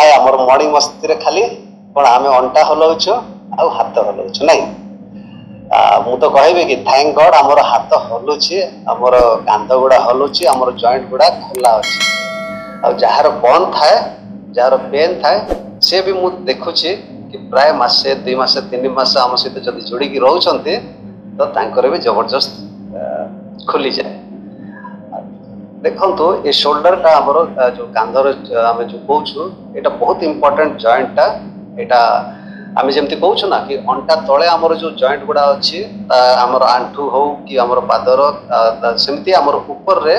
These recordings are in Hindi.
प्राय आमर मर्निंग मस्ती खाली कौन आम अंटा हलाऊछु आ हाथ हलाऊछु नाई मु तो कहबी कि थैंक गॉड आमर हाथ हलुची आमर कांध गुड़ा हलुची आमर जॉइंट गुड़ा खोला अच्छी आ जार बंद थाए जार पेन थाए से भी मु देखुची कि प्राय मासे 2 मास 3 मास आम सहित जब जोड़ी रोचंती तो तांकर भी जबरदस्त खुली जाए। देखो ये शोल्डर टा हमर जो कांधर आम जो कहूँ ये बहुत इंपोर्टेंट जॉइंट टा एटा आम जमी कहूँ ना कि अंटा तले आमर जो जॉइंट गुड़ा अच्छी आमर आंठू हो कि आमर पादर सेमती आमर ऊपर रे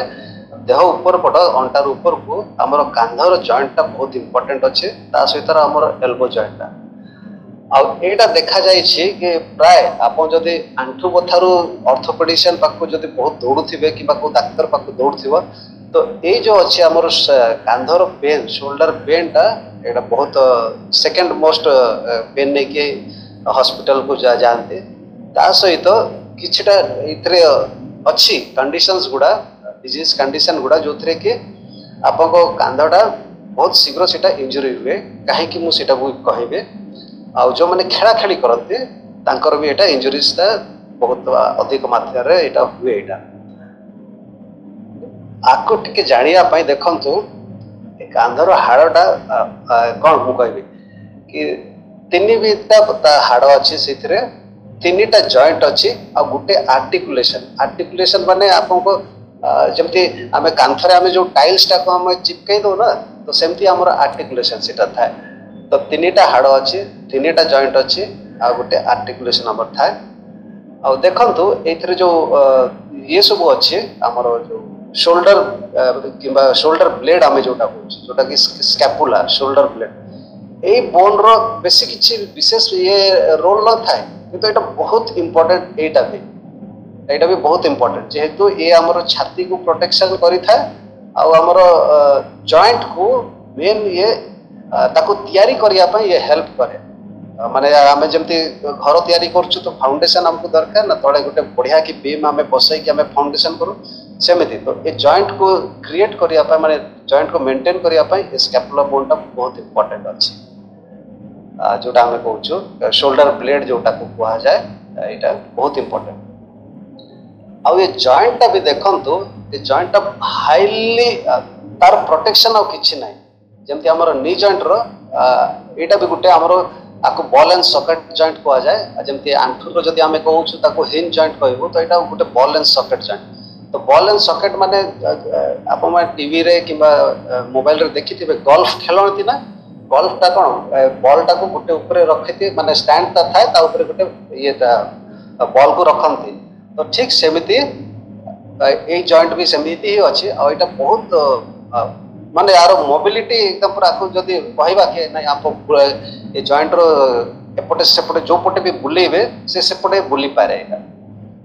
देह ऊपर पट अंटार ऊपर को आमर कांधर जॉइंट टा बहुत इंपोर्टेंट अच्छे ता सहित आमर एल्बो जॉइंट टा आईटा देखा जाइए कि प्राय आप जदि आंठू बथारू ऑर्थोपेडिशियन पाखु जदि बहुत दौड़ुवे कि डाक्तर पाखु दौड़ुव तो ये जो अच्छे आमर कांधर पेन शोल्डर पेन टा एटा बहुत सेकेंड मोस्ट पेन नहीं कि हॉस्पिटल को जाते ता सहित किछटा इतरे अच्छी कंडीशंस गुड़ा डिजीज कंडीशन गुड़ा जो थे कि आपको कांधटा बहुत शीघ्र से इंजुरी हुए कहीं मुझे कहबे आ जो मैंने खेला खेली करते तांकर भी एटा इंजुरीज टा बहुत अधिक मात्रा रे एटा हुए एटा आको टिके जानिया पई देखंतु कांधर हाड़टा कौन मु कहबी कि 3 बिटा हाड़ अच्छी से 3टा जॉइंट अच्छी आ गुटे आर्टिकुलेशन माने आपको जमती आम कांथरे आम जो टाइल्स टा को आम चिपकई दो ना तो सेमती आमर आर्टिकुलेशन सेटा थाए तो 3टा हाड़ अच्छी 3टा जॉइंट अच्छी आ गुटे आर्टिकुलेशन आमर थाए आ देखंतु एथरे जो ये सब अच्छे आमर जो शोल्डर किंबा शोल्डर ब्लेड आम जोटा कि स्कैपुला शोल्डर ब्लेड ये बोन रो बेसी किछि विशेष ये रोल न थाए किंतु एटा बहुत इंपोर्टेंट एटा भी बहुत इंपोर्टेंट जेहेतु ये आमर छाती को प्रोटेक्शन करि थाए आ आमर जॉइंट को मेन ये ताको तैयारी करिया पई ये हेल्प करे माने आमे जमती घर तैयारी करछु तो फाउंडेशन हमको दरकार ना तळे गोटे बढ़िया की बीम आमे बसई कि आमे फाउंडेशन करू सेमिति तो ये जॉइंट को क्रिएट करिया पई माने जॉइंट को मेंटेन करिया पई स्कैपुला बोन टा बहुत इंपोर्टेंट अछि जोटा आमे कहूछु शोल्डर ब्लेड जोटा को कहा जाए एटा बहुत इंपोर्टेंट आ ये जॉइंट टा भी देखंतु ये जॉइंट टा हाईली तार प्रोटेक्शन आ किछि नाही जमती हमर नी जॉइंट रो एटा भी गुटे हमर आको बॉल एंड सॉकेट जॉइंट कहा जाए जमती आंठू रो जदि आमे कहूछु ताको हिंज जॉइंट कहबो तो एटा गुटे बॉल एंड सॉकेट जॉइंट तो बॉल एंड सॉकेट माने आप टीवी रे किंबा मोबाइल रे देखिथिबे गोल्फ खेलनती ना गोल्फ टा कोन बॉल टा को गुटे ऊपर रखिथि माने स्टैंड ता थाए ता ऊपर गुटे ये बॉल को रखंती तो ठीक सेमिति ए जॉइंट भी सेमिति ही अछि आ एटा बहुत माने यार मोबिलिटी एकदम पूरा को जदि कहबा के नै आप ये जॉइंट रो एपटे सेपटे जो पटे भी बुलेबे से सेपटे बुली पारे एटा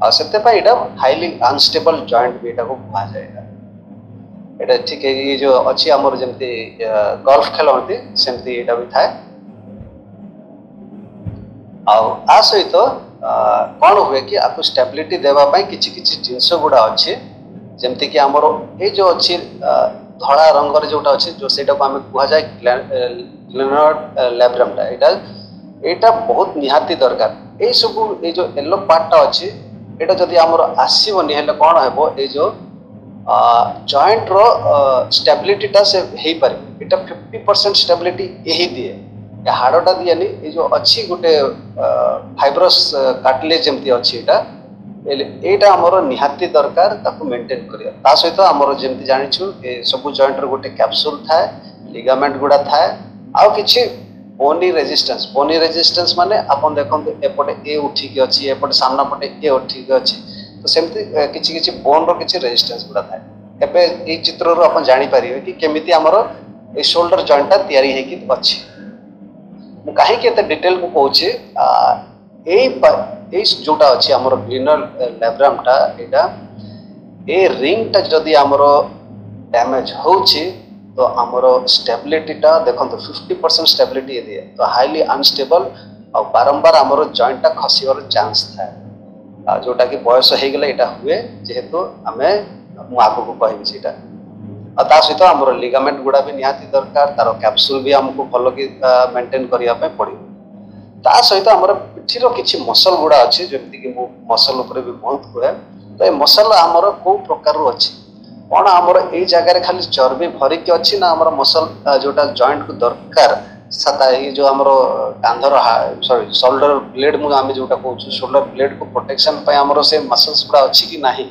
आ सेते पई एटा हाईली अनस्टेबल जॉइंट भी एटा को कहा जाएगा एटा ठीक है ये जो अछि हमर जेमती गोल्फ खेलनती सेमती एटा भी थाए आ सहित कौन हुए कि आपको स्टेबिलिटी देवा पाई किछि किछि जिंस गुडा अछि जेमती कि हमर ए जो अछि धड़ा रंगर जोटा अच्छे जो सेटा को आमे कहा जाए ग्लेनर्ड लैब्रम टा एटा बहुत निहाती दरकार ए सब ए जो येलो पार्ट टा अच्छे एटा जदि हमर आसीबो नि हेले कोन हेबो ए जो जॉइंट रो स्टेबिलिटी टा से हेई पारे एटा 50% स्टेबिलिटी यही दिए ए हाड़टा दिएनी ए जो अच्छी गुटे फाइब्रस कार्टिलेज जेमती अच्छी एटा एटा हमर निहाती दरकार ताको मेंटेन करिया ता सहित हमर जेमती जानिछु ए सब जॉइंट रो गुटे कैप्सूल थाए लिगामेंट गुडा थाए आ किछि बोनी रेजिस्टेंस माने आपन देखंतु एपटे ए उठी के अछि एपटे सामना पटे ए उठी के अछि तो सेमती किछि किछि बोन रो किछि रेजिस्टेंस गुडा थाए एबे ए चित्र रो आपन जानि परिबे कि केमिति हमर ए शोल्डर जॉइंट ता तयारी हे कि अछि मु काहे के एते डिटेल को कहूछि ए जोटा अच्छी आमर ग्लेनर लैब्रम टा एटा ए रिंग टा जदि आमर डैमेज होछि तो आमर स्टेबिलिटी टा देखंतु 50% स्टेबिलिटी ये दिए तो हाईली अनस्टेबल और बारंबार आमर जॉइंट टा खसिबार चांस थाए जोटा कि बयस हो गले एटा हुए जेहेतु आमे मु आगु को कहबी सेटा ता सहित आमर लिगामेंट गुड़ा भी निहाती दरकार तार कैप्सूल भी हमको भल कि मेंटेन करने पड़ो ता सहित आमर पिठीर किसी मसल गुड़ा अच्छी जमीक कि मसल उपर भी बहुत कहे तो ये मसल आमर कौ प्रकार अच्छी कौन आमर ये जगह खाली चर्बी भरिकी अच्छी ना आमर मसल जोटा जॉइंट को दरकार ये जो आमर कांधर सॉरी शोल्डर ब्लेड मुझे जोटा कहूँ शोल्डर ब्लेड को प्रोटेक्शन आमर से मसल्स गुड़ा अच्छी कि नहीं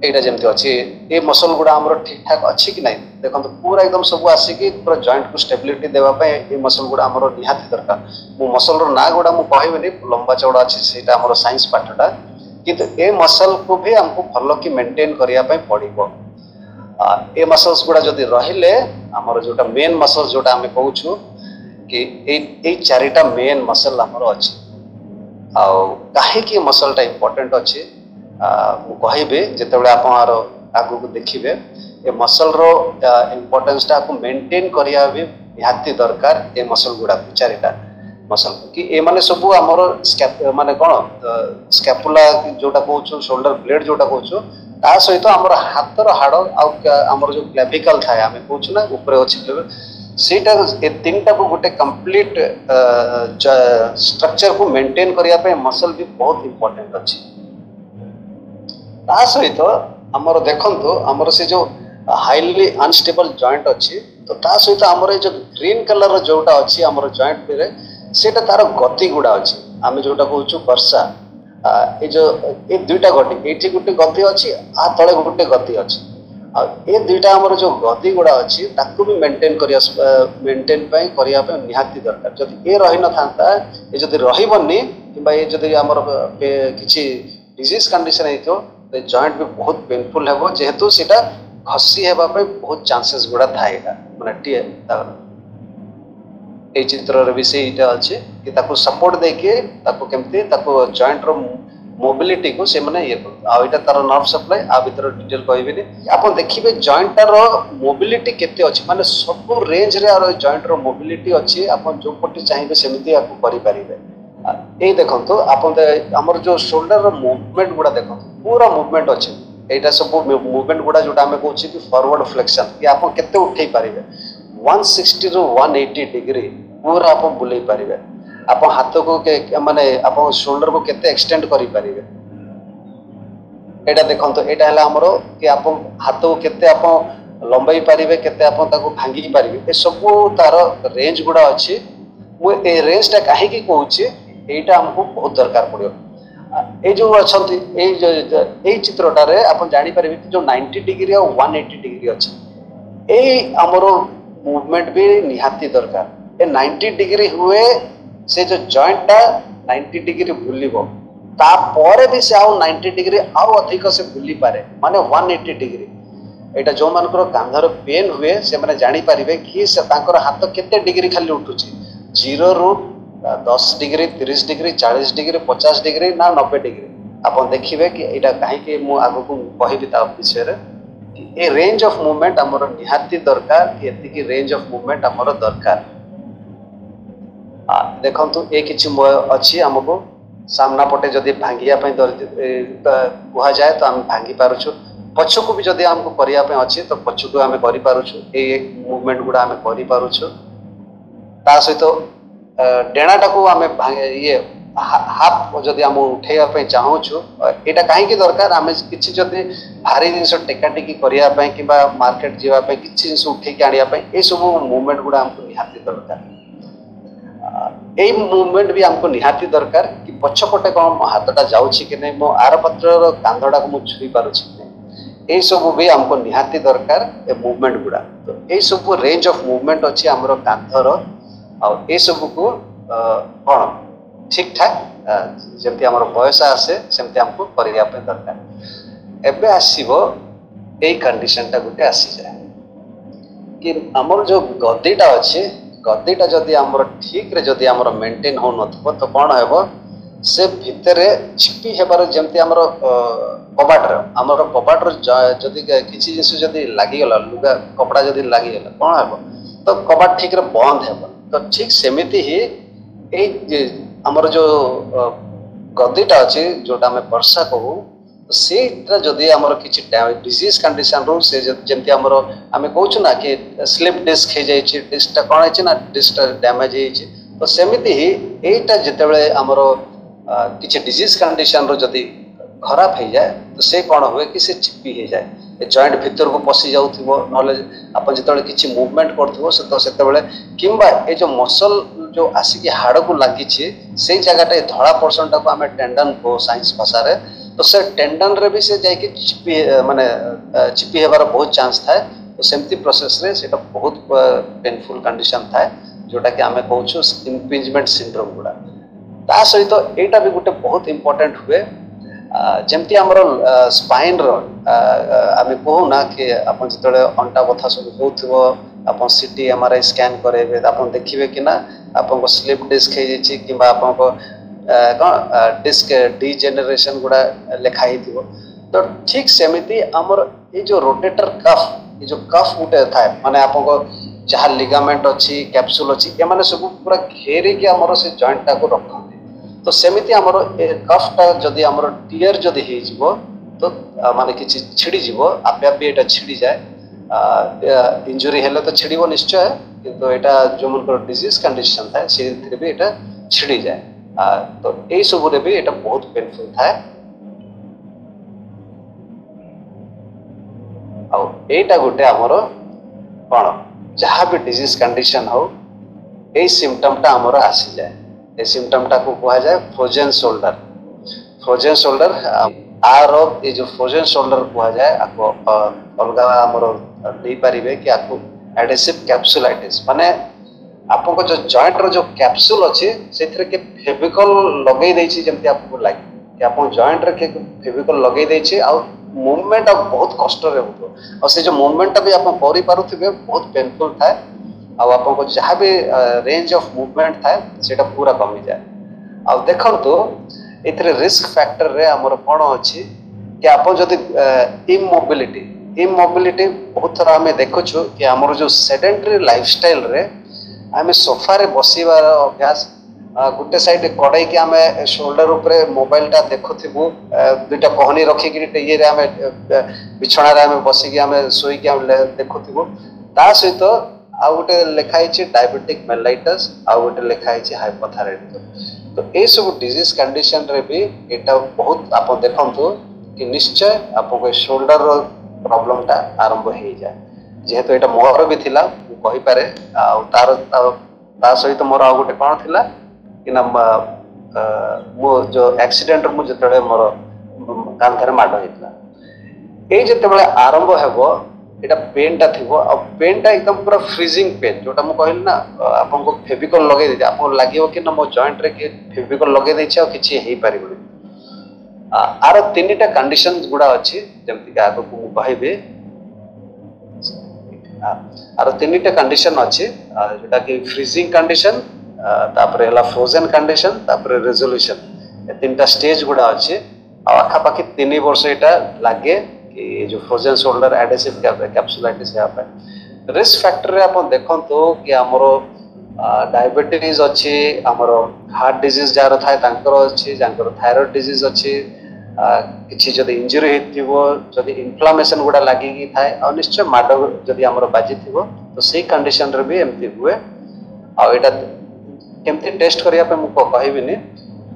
यहाँ जमी अच्छी ये मसल गुड़ा आमर ठीक ठाक अच्छी कि नहीं देखो पूरा एकदम सब आसिकी पूरा जॉइंट को स्टेबिलिटी देवाई ये मसल गुड़ा आमर निहाती दरकार मो मसल ना गुड़ा मुझे कहबी लंबा चौड़ा अच्छी से आमर साइंस पाठटा किंतु ये मसल को भी हमको भल कि मेंटेन करने पड़ो ये मसल्स गुड़ा जदि रहिले आमर जोटा मेन मसल्स जोटा आम कहूँ कि चारिटा मेन मसल आमर अच्छी कहीं मसलटा इम्पोर्टेंट अच्छी कहबी जिते आप आगू को देखिए ये मसल रो इम्पोर्टेंस टा मेंटेन करिया भी निहाती दरकार ये मसल गुड़ा चारिटा मसल कि ये माने सब आमर माने कौन स्कैपुला जोटा कहूँ शोल्डर ब्लेड जोटा कहूँ ता सहित आमर हाथर हाड़ आमर जो क्लेविकल थाए आम कहूँ ना ऊपर अच्छी सेटा ए तीन टा को गोटे कंप्लीट स्ट्रक्चर को मेंटेन करने मसल भी बहुत इंपोर्टेंट अच्छी ता सहित आमर देखंतु आमर से जो हाईली अनस्टेबल जॉइंट अच्छी तो ता सहित आमर जो ग्रीन कलर जोटा अच्छी आमर जॉइंट पे सेटा तार गति गुड़ा अच्छी आम जोटा कहूँ वर्षा ये जो ये दुईटा गति ये गोटे गति अच्छी आ तले गोटे गति अच्छी ये दुईटा आमर जो गति गुड़ा अच्छी ताकू भी मेंटेन मेंटेन करने निहाती दरकार जदि ये रही न था ये जदि रही कि जदि आमर किसी डिजीज कंडीशन है जॉइंट भी बहुत पेनफुल है जेहेतु सीटा घसी हेबापे बहुत चांसेस गुड़ा थाए माने ये चित्र भी से अच्छे कि ताको सपोर्ट देके ताको केमती ताको जॉइंट रो मोबिलिटी को से माने ये आइटा तार नर्व सप्लाई आ भीतर डिटेल कहबेनी आप देखिए जॉइंट रो मोबिलिटी केते अछि माने सब रेंज रे आरो जॉइंट रो मोबिलिटी अछि आप जो पट्टी चाहिए सेमिति आपको करि परिबे ये देखो आप आमर जो शोल्डर रो मूवमेंट गुड़ा देखो पूरा मूवमेंट अच्छे यहाँ सब मूवमेंट गुड़ा जोटा आम कहूँ कि फॉरवर्ड फ्लेक्शन कि आप केते उठे पारे 160 ରୁ 180 डिग्री पूरा आप बुले पारे आप हाथ को माने आप शोल्डर को केते एक्सटेंड करि पारिबे यहाँ देखो यहाँ है आमर कि आप हाथ को केते आप लंबाई पारिबे केते आप ताको भांगी पारिबे ए सब तार रेंज गुड़ा अच्छी मुझे रेंजटा कहीं कहूँ यहाँ आमको बहुत दरकार पड़ो ये जो अच्छा ये चित्रटार आप जापर जो 90 डिग्री और 180 डिग्री अच्छे ये आमर मूवमेंट भी निहाती दरकार ये 90 डिग्री हुए से जो जॉइंटा 90 डिग्री बुल तापर भी से आउ 90 डिग्री आउ अधिक से बुली पारे माने 180 डिग्री यहाँ जो मानकर कांधर पेन हुए से मैंने जापर कि हाथ केते डिग्री खाली उठुची 0 ରୁ 10 डिग्री 30 डिग्री 40 डिग्री 50 डिग्री ना 90 डिग्री आप देखिए कि यहाँ कहीं आग को कहबी विषय ये रेंज ऑफ मूवमेंट आमर निहाती दरकार कि रेंज ऑफ मूवमेंट आमर दरकार देखंतु ये किछि अच्छी आमको सामना पटे जदि भांगिया कह जाए तो आम भांगी पारुछु पछकू भी जदि आमको करने अच्छी तो पछकू आम करूँ ये मूवमेंट गुड़ा आम करूँ ता सहित डेणाटा को आम ये हाफ जदि आम उठेवा चाहूँ यहाँ कहीं दरकार आम किसी जदि भारी जिन टेका टेकी करने कि मार्केट जावाई किसी जिन उठेक आने ये सब मूवमेंट गुड़ा आमको निहाती दरकार यही मूवमेंट भी आमको निहाती दरकार कि पछपटे कौन मो हाथटा जाऊँगी कि नहीं मो आर पत्र कांधटा को मुझे छुई पारुछि यही सब भी आमको निहाती दरकार ए मूवमेंट गुड़ा तो यही सब रेंज ऑफ मूवमेंट अच्छी आमर कांधर ये सब को कौन ठीक ठाक जमती आमर बयस आसे सेमती आमको करने दरकार एबे आसीबो यही कंडीशनटा गोटे आसी जाए कि आमर जो गद्दीटा अच्छे गद्दीटा जदि आमर ठीक रे जदि आमर मेंटेन हो नथबो तो कौन हेबो से भितर छिपी हेबार जमती आमर कबाटर आमर कबाटर जदि किसी जिनिस जदि लागिगला लुगा कपड़ा जदि लागिगला कौन हेबो तो कबाट ठीक रे बंद हेबो तो ठीक सेमिति ही आमर जो गद्दीटा अच्छे जोटा आम वर्षा कहू तो सेटा जदि आमर किछि डिजीज कंडीशन रो से जेमति आमर आमे कहूछु ना कि स्लिप डिस्क हे जाइछि डिस्कटा कोन है ना डिस्क डैमेज हे जाइछि तो सेमिति ही एटा जेतेबेले आमर किछि डिजीज कंडीशन रो जदि खराब हो जाए तो से कौन हुए कि से चिपी हो जाए जॉइंट भितर को पशि जाउथिबो नले अपन जेतेबेले किछि मूवमेंट करथिबो तो सेतेबेले किंबा ए जो मसल जो आसिकी हाड़ को लागि छि से जगहटा धड़ा पोर्शन टा को हमें टेंडन को साइंस भाषा रे तो से टेंडन रे भी से जाई कि चिपी माने चिपी हेबार बहुत चांस थाए तो सेमती प्रोसेस रे सेटा बहुत पेनफुल कंडीशन थाए जोटा कि हमें कहूछु इम्पिंजमेंट सिंड्रोम गुडा ता सहित एटा भी गोटे बहुत इंपोर्टेंट हुए जमती आमर स्पाइन रो आमे कहू ना कि अपन जितले अंटा बथा सब होथबो अपन सीटी एमआरआई स्कैन करेबे अपन देखिबे कि ना अपन को स्लिप डिस्क हे जेछि किबा अपन को डिस्क डीजेनरेशन गुडा लेखा हिथिबो तो ठीक सेमिति हमर ए जो रोटेटर कफ ए जो कफ गुटे थाए माने अपन को जहा लिगामेंट अछि कैप्सूल अछि ए माने सब पूरा घेरे के हमर से जॉइंट टा को रखथि तो सेमिति हमर ए कफ टा जदी हमर टियर जदी हे जिवो तो माने किछि छिडी जिवो आपे आपे एटा छिडी जाए इंजुरी हेले तो छिडीबो निश्चय किंतु एटा जो मनकर डिजीज कंडीशन थाए से थरे भी एटा छिडी जाए तो ए सब रे भी एटा बहुत पेनफुल थाए आ एटा गुटे हमर कोन जहा भी डिजीज कंडीशन हो ए सिम्पटम टा हमर आसी जाए ए सिम्पटम टा को कहा जाए फ्रोजन शोल्डर आर ए जो फ्रोजन शोल्डर कहा जाए आको अलगा हमर दे परिबे कि आको एडेसिव कैप्सुलाइटिस माने आपन को जो जॉइंट रो जो कैप्सूल अछि सेथरे के फेविकल लगै दै छी जेमति आपको लागे कि आपन जॉइंट रे के फेविकल लगै दै छी आ मूवमेंट अब बहुत कष्ट रे होतो और से जो मूवमेंट भी आपन करि पारुथिबे बहुत पेनफुल थाए आ आपन को जहा भी रेंज ऑफ मूवमेंट थाए सेटा पूरा कमी जाए आ देखंतु एथरे रिस्क फैक्टर रे हमर कोन अछि कि आपन जदी इमोबिलिटी बहुत थरा हमें देखु छु कि हमर जो सेडेंटरी लाइफस्टाइल रे आमे सोफा रे बसीबार अभ्यास गुटे साइड कड़ाई के आमे शोल्डर ऊपर मोबाइल टा देखुथिबु दुटा कहनी रखी कि ये रे आमे बिछणा रे आमे बसी के आमे सोई के आमे देखुथिबु ता सहित आ गुटे लेखाई छि डायबिटिक मेलाइटिस आ गुटे लेखाई छि हाइपोथायराइडिज्म तो ए सब डिजीज कंडीशन रे भी एटा बहुत आपन देखंतु कि निश्चय आपन को शोल्डर रो प्रॉब्लम टा आरंभ हो जाए जेहेतु एटा मोर भी थिला कहि पारे आ तार ता सहित मोर आ गुटे कोन थिला कि ना मो जो एक्सीडेंट मु जतले मोर कांधरे माडो हितला ए जते बेले आरंभ हेबो एटा पेन टा थिबो आ पेन टा एकदम पूरा फ्रीजिंग पेन जोटा मु कहल ना आपन को फेविकल लगे दे आपन लागियो कि ना मो जॉइंट रे के फेविकल लगे दै छ किछि हेई परिबो आर तीनटा कंडीशंस गुडा अछि जेमति कि आगो को कहबे आर तीनटा कंडीशन अछि जोटा कि फ्रीजिंग कंडीशन तापरे हला फ्रोजन कंडीशन तापरे रेजोल्यूशन ए तीनटा स्टेज गुडा अछि आखा पाखी 3 वर्ष एटा लागे कि जो फ्रोजन शोल्डर एडेसिव कैप्सुलाइटिस है आपे रिस्क फैक्टर रे अपन देखंतो कि हमरो डायबिटीज अछि हमरो हार्ट डिजीज जार थाय तांकर अछि जांकर थायराइड डिजीज अछि किछि जदि इंजुरी हेतिबो जदि इन्फ्लेमेशन गुडा लागि कि थाय आ निश्चय माड जदि हमरो बाजी थिबो तो सेही कंडीशन रे भी एमति हुए आ एटा केमति टेस्ट करिया पे मु कहबिनी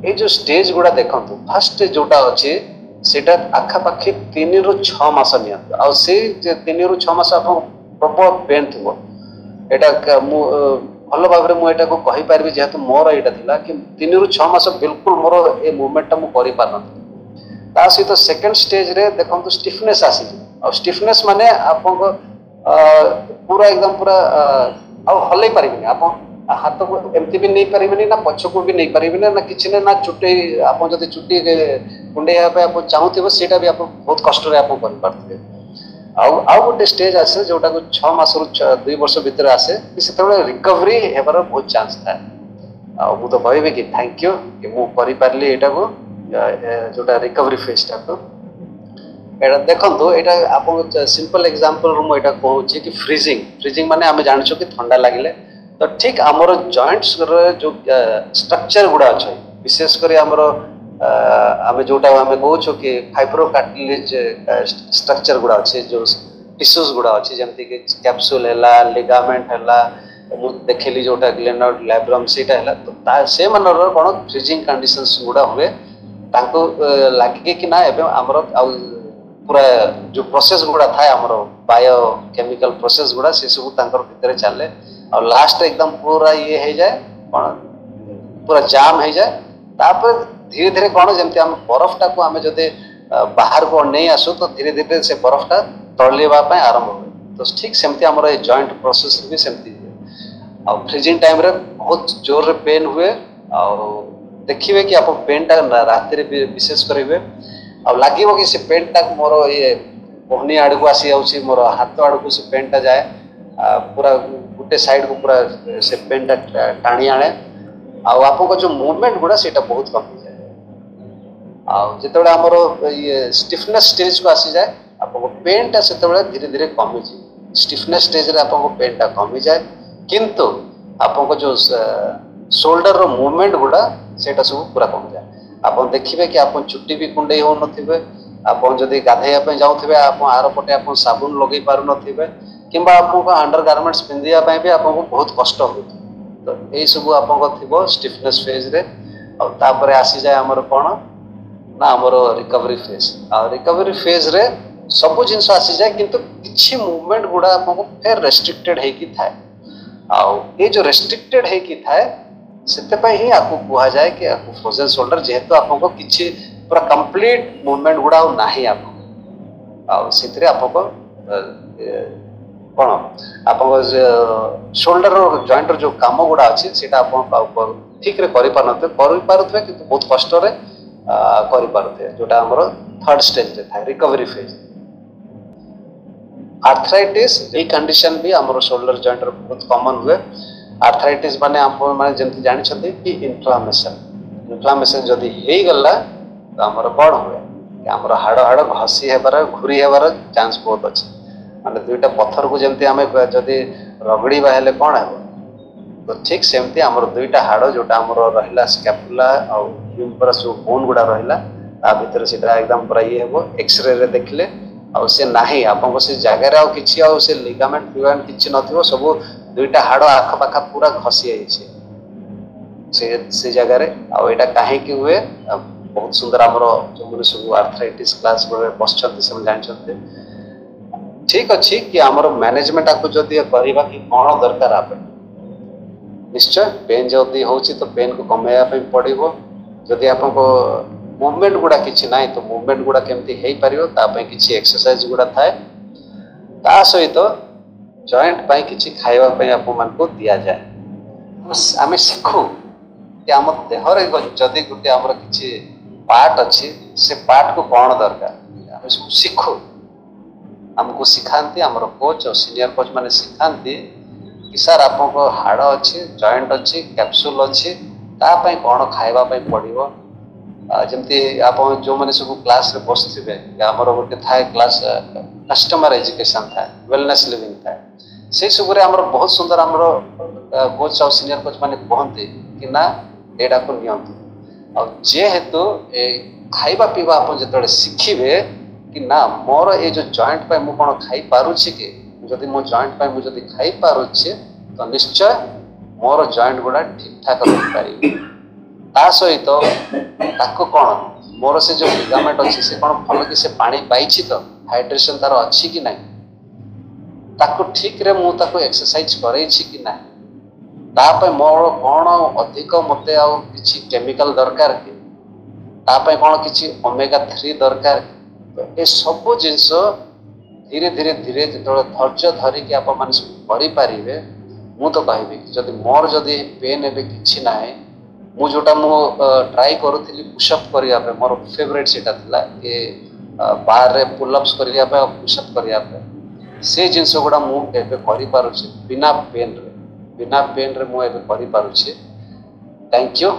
ए जो स्टेज गुडा देखंतु फर्स्ट जोटा अछि सेटा आखा पाखी 3 रु 6 मास निया आ से जे 3 रु 6 मास आपन प्रबल पेन थिबो एटा मु भलो भाबरे मु एटा को कहि पारबी जेहेतु मोर एटा थिला कि 3 रु 6 मास बिल्कुल मोर ए मूवमेंट मु करि पारन ता सहित सेकंड स्टेज रे देखंतु स्टिफनेस आसी और स्टिफनेस माने आपन को पूरा एकदम पूरा आ हलै पारिबिनी आपन हाथ को एमती भी नहीं पारिबिनी ना पछ को भी नहीं पारिबिनी ना किछि ना चुटे आपन जदी चुटी कुंडे पे आपन चाहूथिबो सेटा भी आपन बहुत कष्ट रे आपन कर पारथिबे आ गोटे स्टेज आसे जोटा को 6 मास रु 2 वर्ष भीतर आसे सेते रिकवरी हेबार बहुत चांस था आ मु तो कहबे कि थैंक यू कि मु करि पारली एटा को जोटा रिकवरी फेज टा तो एटा देखंतु एटा आपन सिंपल एग्जांपल रु मु एटा कहूची कि फ्रीजिंग माने हमें जानछो कि ठंडा लागिले तो ठीक हमर जॉइंट्स रे जो स्ट्रक्चर गुडा छै विशेष करी हमर आमे जोटा आमे कहूँ कि फाइब्रो कार्टिलेज स्ट्रक्चर गुड़ा अच्छे जो टिश्यूज गुड़ा अच्छी जमती कि कैप्सूल है लिगामेंट है देखली जोटा ग्लेनोड लैब्रम सीटा है तो से मनर कौन फ्रीजिंग कंडीशंस गुड़ा हुए तांको लगे कि ना एवं आमर पूरा जो प्रोसेस गुड़ा थाए आमर बायो केमिकल प्रोसेस गुड़ा से सब तांकर भितर चले और लास्ट एकदम पूरा ये हो जाए कौन पूरा जाम हो जाए तापर धीरे धीरे कौन जमती आम बरफटा को आम जदि बाहर को नहीं आसु तो धीरे धीरे से बरफटा तड़लेवा आरंभ हुए तो ठीक सेमती आमर ये जॉइंट प्रोसेस भी सेमती हुए और फ्रीजिंग टाइम रे बहुत जोर रे पेन हुए और देखिए कि आप पेन टा राति रे विशेष करेंगे और लगे कि से पेन टा मोर ये कोहनी आड़ को आसी जाऊँ मोर हाथ आड़ को से पेन टा जाए पूरा गोटे साइड को पूरा से पेन टा टाणी आने आपको जो मूवमेंट गुड़ा से बहुत कमी जाए जो आमर ये स्टिफनेस स्टेज को आसी जाए आपको पेन टा से धीरे धीरे कमी जाए स्टिफनेस स्टेज रे आपको पेन टा कमी जाए किंतु आपको जो शोल्डर रो मूवमेंट गुड़ा सेटा सब पूरा कमी जाए आप देखिए कि आप चुट्टी भी कुंडई हो नथिबे आप जदि गाधेया जाऊे आप आर पटे आप साबुन लगे पार नथिबे किंबा आपको अंडर गारमेंट्स पिंधिया भी आपको बहुत कष्ट हो तो यही सब आप स्टिफनेस फेज रे और तापर आसी जाए आमर कौन ना आमर रिकवरी फेज और रिकवरी फेज रे सब जिनस आसी जाए किंतु किछि मूवमेंट गुड़ा आपको फेर रेस्ट्रिक्टेड हेकी थाए आउ ये जो रेस्ट्रिक्टेड हेकी थाए सेते पय ही आपको कहा जाए कि आपको फ्रोजन शोल्डर जेहेतु आपको किछि पूरा कंप्लीट मूवमेंट गुड़ा नाही आपको आउ सेतरे आपको कौन आप शोल्डर जॉइंट जो काम गुड़ा अच्छी से ठीक रे करि पारुथे कि बहुत कष्ट रे करि पारुथे जोटा हमरो थर्ड स्टेज रे था रिकवरी फेज आर्थराइटिस ये कंडीशन भी हमरो शोल्डर जॉइंट रे बहुत कॉमन हुए आर्थराइटिस माने आप माने जंती जानि छथि कि इन्फ्लामेशन जदी हेई गला तो हमरो कोन हुए कि हमरो हाड़ हाड़ घसी हेबार घुरी हेबार चांस बहुत अछि माने दुईटा पत्थर को जमती आम जदि रगड़ा हेले कौन है तो ठीक सेमती आमर दुईटा हाड़ जोटा आमर रहा स्कैपुला और ह्यूमरस जो बोन गुड़ा रहा भितर से एकदम पूरा ये हे एक्सरे रे देखले और से नाही आपको से जगार आउ किछि आउ से लिगामेंट फिगामेंट किछि नथिबो सब दुईटा हाड़ आख पाखा पूरा घसी जाइछे से जगह रे आ एटा काहे कि हुए बहुत सुंदर आमर जो माने सब आर्थराइटिस क्लास बसछन्ति से जानछन्ति ठीक अच्छी कि आमर मैनेजमेंट आपको जदि करवा कि कौन दरकार आप निश्चय पेन जदि होची तो पेन को कमेया पड़ो जदि आपको मूवमेंट गुड़ा किछि ना तो मूवमेंट गुड़ा केमती हेई पारियो ता पय किछि एक्सरसाइज गुड़ा थाए ता सहित जॉइंट पय किछि खाइबा पय आपको मन को दिया जाए आमे सिखु कि आम देह रे जदि गुटे हमर किछि पार्ट अछि से पार्ट को कौन दरकार आमे सिखु हमको सिखाती आमर कोच और सीनियर कोच माने सिखाती कि सर आपको हाड़ अच्छी जॉइंट अच्छी कैप्सूल अच्छी तापाई कौन खाइबा पड़ो जमती आप जो मैंने सब क्लास रे बसथिबे आमर गोटे थाए क्लास कस्टमर एजुकेशन थाए वेलनेस लिविंग थाए से सब रे आमर बहुत सुंदर आमर कोच और सीनियर कोच माने कहते कि ना एडा को नियंतु और जेहेतु खाइबा पीवा आप जो शिखिबे कि ना मोर ये जो जॉइंट पे मु कौन खाई पारुछि कि जदि मो जॉइंट पे मु जदि खाई पारुछि तो निश्चय मोर जॉइंट गुड़ा ठीक ठाक रही पारिबे ता सहित ताको कौन मोर से जो लिगामेंट अच्छी से कौन भल कि से पानी पाइछि तो हाइड्रेशन तार अच्छी कि नहीं ताको ठीक रे मु ताको एक्सरसाइज करैछि कि नहीं ता पे मोर कौन अधिक मते आ किछि केमिकल दरकार कि ता पे कौन किछि ओमेगा 3 दरकार तो ये सब जिनस धीरे धीरे धीरे जो धैर्य धरिकी आप करें मु तो कहबी जदि मोर जदि पेन एबे किछि ना मु जोटा मु ट्राई करूथली पुशअप करने मोर फेवरेट सेटा थिला कि बाहर रे पुलअप्स करने पुशअप करने से जिनस गुड़ा मु एबे करि पारुछि बिना पेन रे मु एबे करि पारुछि थैंक यू।